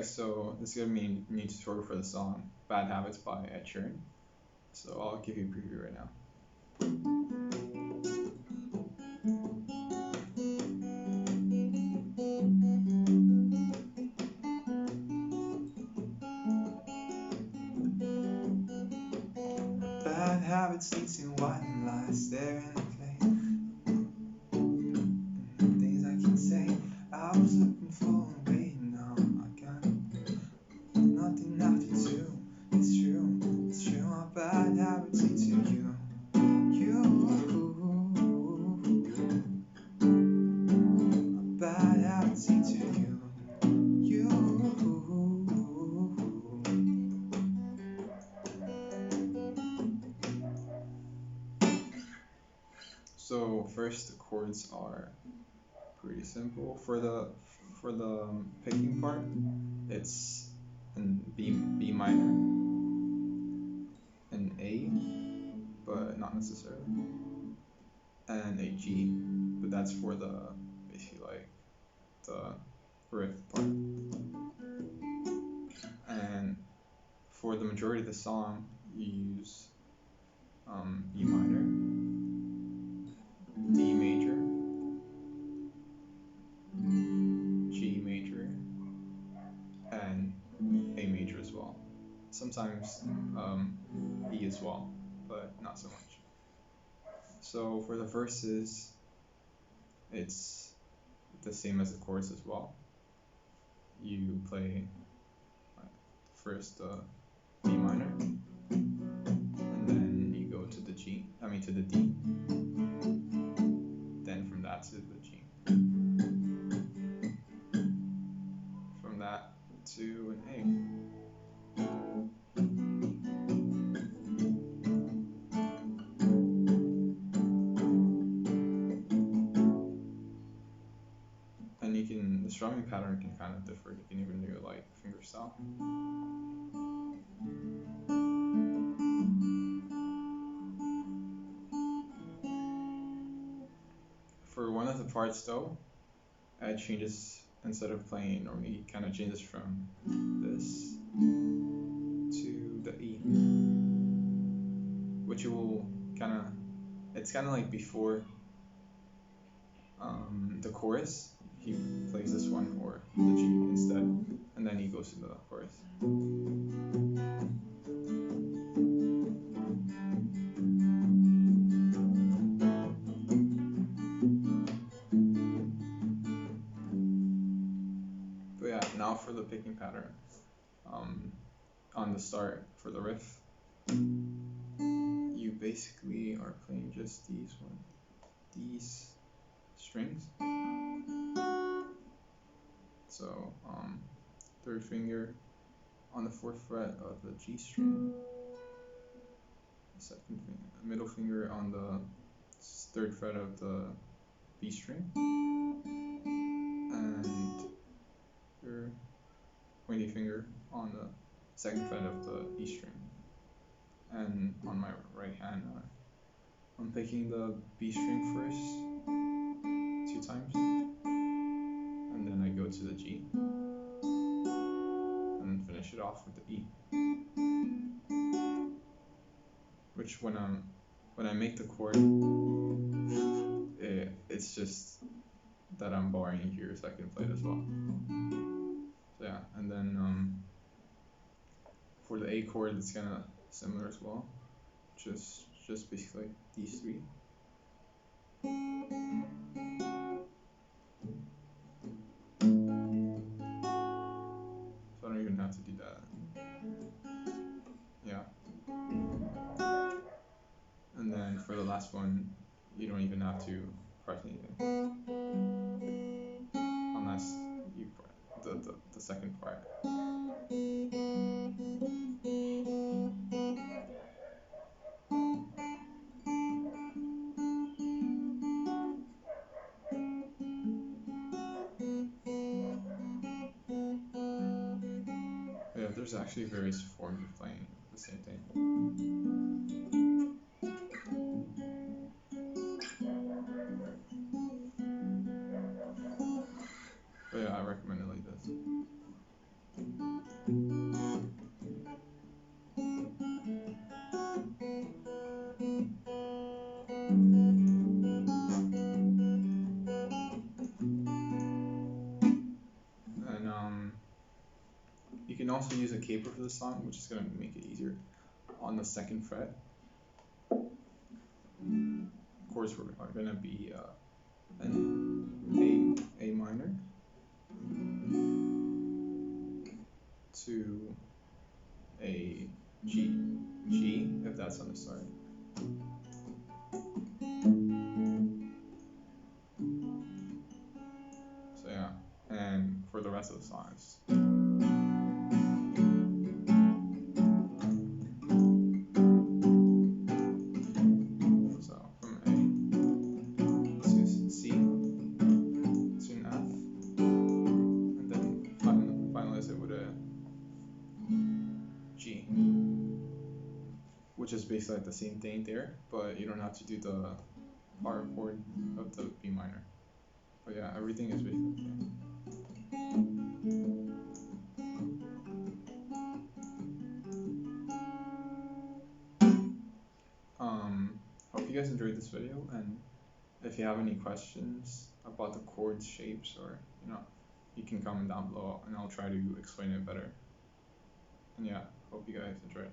So this is gonna be a new tutorial for the song Bad Habits by Ed Sheeran. So I'll give you a preview right now. Bad habits lead to white lies there in the play. Things I can say, I was looking for a way, now I got nothing left to do. It's true, my bad habits lead to you. My bad habits lead to you. So first, the chords are pretty simple. For the picking part, it's in B minor, an A, but not necessarily, and a G, but that's for the basically like the riff part. And for the majority of the song, you use E minor, D major, G major, and A major as well. Sometimes E as well, but not so much. So for the verses, it's the same as the chorus as well. You play first B minor, and then you go to the to the D, then from that to the G, from that to an A. And the strumming pattern can kind of differ. You can even do like fingerstyle. For one of the parts though, it changes, instead of playing normally, he kind of changes from this to the E, which it's kind of like before the chorus, he plays this one or the G instead, and then he goes to the chorus. But yeah, now for the picking pattern. On the start for the riff, you basically are playing just these strings. So third finger on the fourth fret of the G string, second finger, middle finger on the third fret of the B string, and your pointy finger on the second fret of the E string. And on my right hand, I'm picking the B string first 2 times, and then I go to the G, and finish it off with the E. Which when I make the chord, it's just that I'm borrowing here so I can play it as well. So yeah, and then for the A chord, it's kind of similar as well. Just basically these three. So I don't even have to do that. Yeah. And then for the last one, you don't even have to press anything, unless you press the second part. Yeah, there's actually various forms of playing the same thing. But yeah, I recommend it like this. can also use a capo for the song, which is gonna make it easier. On the 2nd fret, chords are gonna be an A minor to a G, if that's on the start. So yeah, and for the rest of the songs. So from A to C to an F, and then finalize it with a G, which is basically like the same thing there, but you don't have to do the bar chord of the B minor. But yeah, everything is basically the same. Hope you guys enjoyed this video, and if you have any questions about the chords, shapes, or you can comment down below and I'll try to explain it better. And yeah, hope you guys enjoy it.